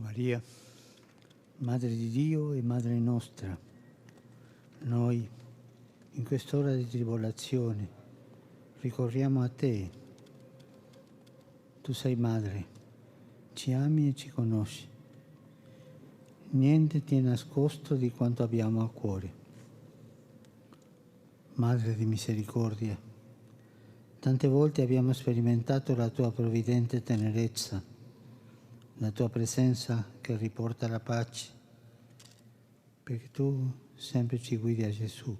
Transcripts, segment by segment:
Maria, Madre di Dio e Madre nostra, noi in quest'ora di tribolazione ricorriamo a te. Tu sei Madre, ci ami e ci conosci. Niente ti è nascosto di quanto abbiamo a cuore. Madre di misericordia, tante volte abbiamo sperimentato la tua provvidente tenerezza, la tua presenza che riporta la pace, perché tu sempre ci guidi a Gesù,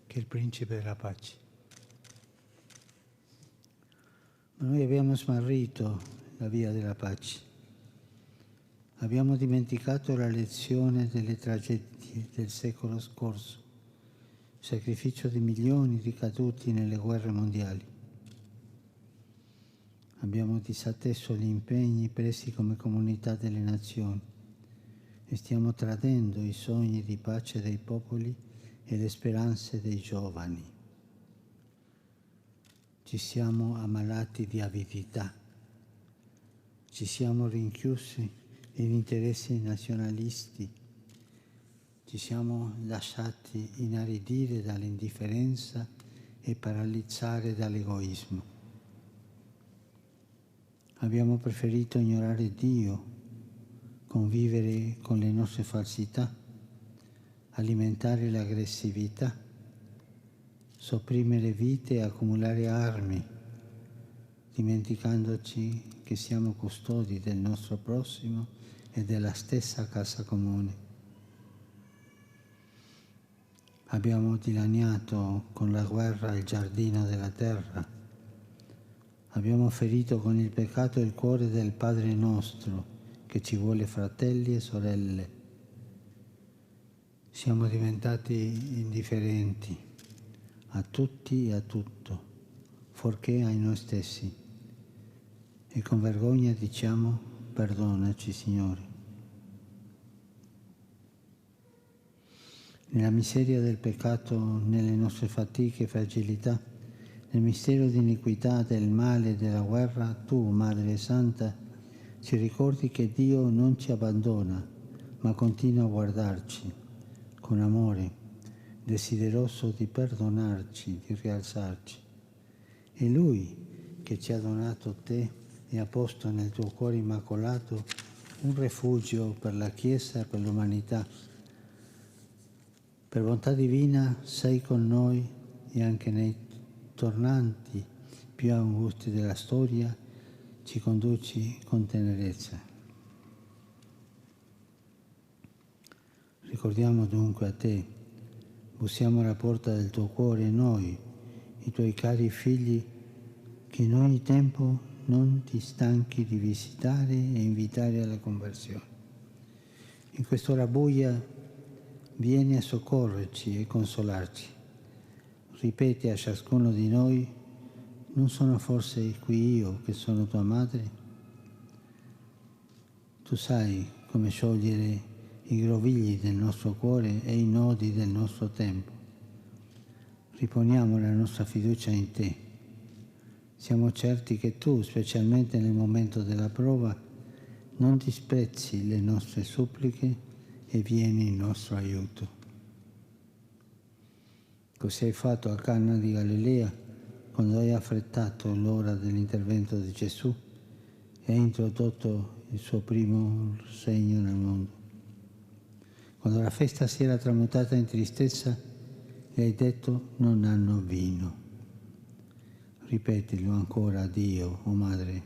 che è il principe della pace. Ma noi abbiamo smarrito la via della pace. Abbiamo dimenticato la lezione delle tragedie del secolo scorso, il sacrificio di milioni di caduti nelle guerre mondiali. Abbiamo disatteso gli impegni presi come comunità delle nazioni e stiamo tradendo i sogni di pace dei popoli e le speranze dei giovani. Ci siamo ammalati di avidità, ci siamo rinchiusi in interessi nazionalisti, ci siamo lasciati inaridire dall'indifferenza e paralizzare dall'egoismo. Abbiamo preferito ignorare Dio, convivere con le nostre falsità, alimentare l'aggressività, sopprimere vite e accumulare armi, dimenticandoci che siamo custodi del nostro prossimo e della stessa casa comune. Abbiamo dilaniato con la guerra il giardino della terra. Abbiamo ferito con il peccato il cuore del Padre nostro, che ci vuole fratelli e sorelle. Siamo diventati indifferenti a tutti e a tutto, fuorché ai noi stessi. E con vergogna diciamo: perdonaci, Signore. Nella miseria del peccato, nelle nostre fatiche e fragilità, nel mistero di iniquità, del male e della guerra, tu, Madre Santa, ci ricordi che Dio non ci abbandona, ma continua a guardarci con amore, desideroso di perdonarci, di rialzarci. È Lui che ci ha donato te e ha posto nel tuo cuore immacolato un rifugio per la Chiesa e per l'umanità. Per bontà divina sei con noi e anche nei tornanti più angusti della storia ci conduci con tenerezza. Ricordiamo dunque a te, bussiamo alla porta del tuo cuore noi, i tuoi cari figli, che in ogni tempo non ti stanchi di visitare e invitare alla conversione. In quest'ora buia vieni a soccorrerci e consolarci. Ripeti a ciascuno di noi: non sono forse qui io che sono tua madre? Tu sai come sciogliere i grovigli del nostro cuore e i nodi del nostro tempo. Riponiamo la nostra fiducia in te. Siamo certi che tu, specialmente nel momento della prova, non disprezzi le nostre suppliche e vieni in nostro aiuto. Così hai fatto a Cana di Galilea, quando hai affrettato l'ora dell'intervento di Gesù e hai introdotto il suo primo segno nel mondo. Quando la festa si era tramutata in tristezza, gli hai detto: non hanno vino. Ripetilo ancora a Dio, o Madre,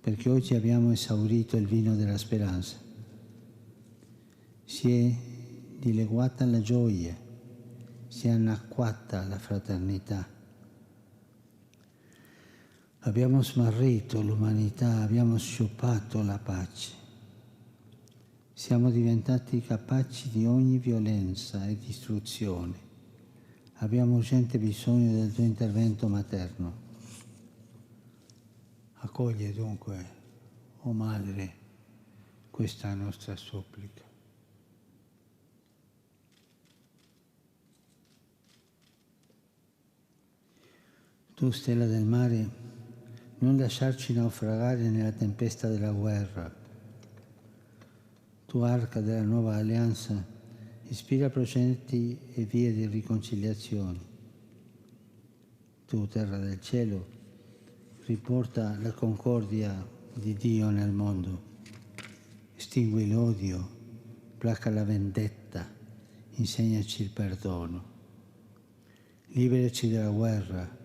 perché oggi abbiamo esaurito il vino della speranza. Si è dileguata la gioia, si è annacquata la fraternità. Abbiamo smarrito l'umanità, abbiamo sciupato la pace. Siamo diventati capaci di ogni violenza e distruzione. Abbiamo urgente bisogno del tuo intervento materno. Accoglie dunque, o Madre, questa nostra supplica. Tu, stella del mare, non lasciarci naufragare nella tempesta della guerra. Tu arca della nuova alleanza, ispira progetti e vie di riconciliazione. Tu, terra del cielo, riporta la concordia di Dio nel mondo. Estingui l'odio, placa la vendetta, insegnaci il perdono. Liberaci dalla guerra,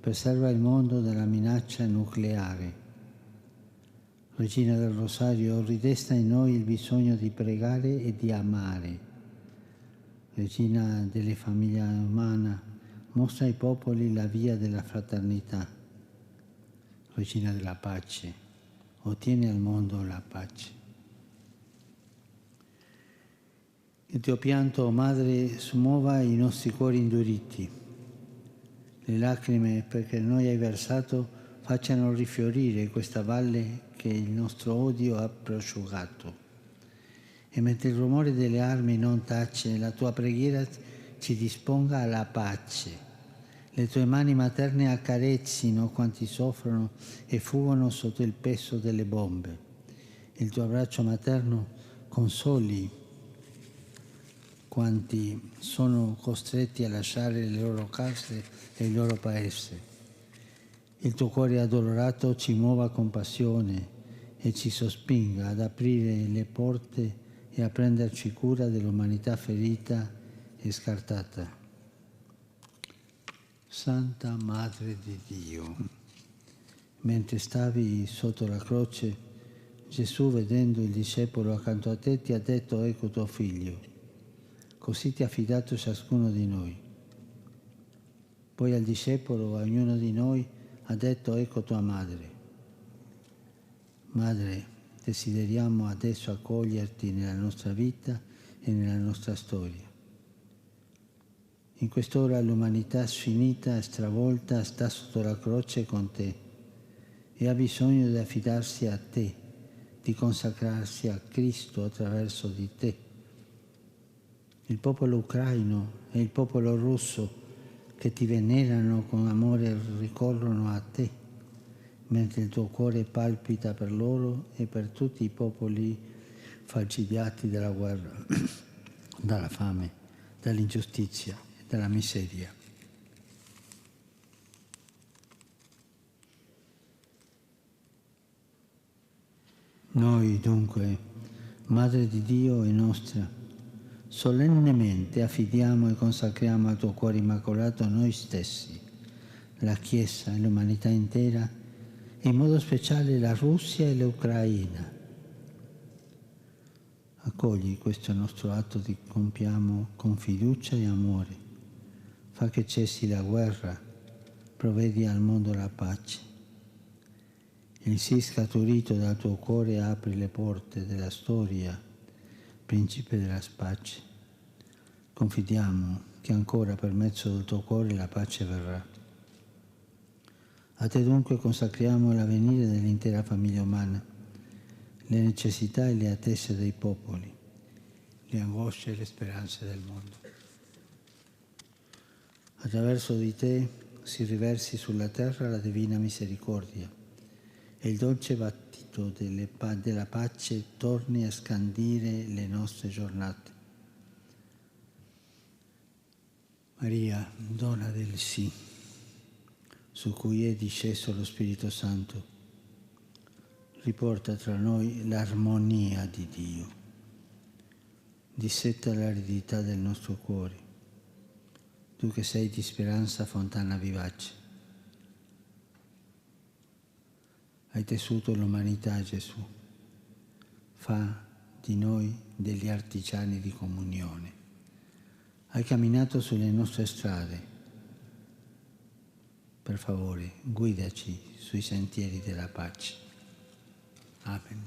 preserva il mondo dalla minaccia nucleare. Regina del Rosario, ridesta in noi il bisogno di pregare e di amare. Regina delle famiglie umane, mostra ai popoli la via della fraternità. Regina della pace, ottieni al mondo la pace. Il tuo pianto, o Madre, smuova i nostri cuori induriti. Le lacrime perché noi hai versato facciano rifiorire questa valle che il nostro odio ha prosciugato. E mentre il rumore delle armi non tace, la tua preghiera ci disponga alla pace. Le tue mani materne accarezzino quanti soffrono e fuggono sotto il peso delle bombe. Il tuo abbraccio materno consoli quanti sono costretti a lasciare le loro case e il loro paese. Il tuo cuore addolorato ci muova compassione e ci sospinga ad aprire le porte e a prenderci cura dell'umanità ferita e scartata. Santa Madre di Dio, mentre stavi sotto la croce, Gesù, vedendo il discepolo accanto a te, ti ha detto: ecco tuo figlio. Così ti ha affidato ciascuno di noi. Poi al discepolo, a ognuno di noi, ha detto: ecco tua madre. Madre, desideriamo adesso accoglierti nella nostra vita e nella nostra storia. In quest'ora l'umanità sfinita e stravolta sta sotto la croce con te e ha bisogno di affidarsi a te, di consacrarsi a Cristo attraverso di te. Il popolo ucraino e il popolo russo che ti venerano con amore ricorrono a te, mentre il tuo cuore palpita per loro e per tutti i popoli falcidiati dalla guerra, dalla fame, dall'ingiustizia e dalla miseria. Noi dunque, Madre di Dio e nostra, solennemente affidiamo e consacriamo al tuo cuore immacolato noi stessi, la Chiesa e l'umanità intera, e in modo speciale la Russia e l'Ucraina. Accogli questo nostro atto che compiamo con fiducia e amore. Fa che cessi la guerra, provvedi al mondo la pace. Il sì scaturito dal tuo cuore apri le porte della storia, Principe della pace. Confidiamo che ancora per mezzo del tuo cuore la pace verrà. A te dunque consacriamo l'avvenire dell'intera famiglia umana, le necessità e le attese dei popoli, le angosce e le speranze del mondo. Attraverso di te si riversi sulla terra la divina misericordia e il dolce battito della pace torni a scandire le nostre giornate. Maria, donna del sì, su cui è disceso lo Spirito Santo, riporta tra noi l'armonia di Dio, dissetta l'aridità del nostro cuore, tu che sei di speranza fontana vivace. Hai tessuto l'umanità, Gesù. Fa di noi degli artigiani di comunione. Hai camminato sulle nostre strade. Per favore, guidaci sui sentieri della pace. Amen.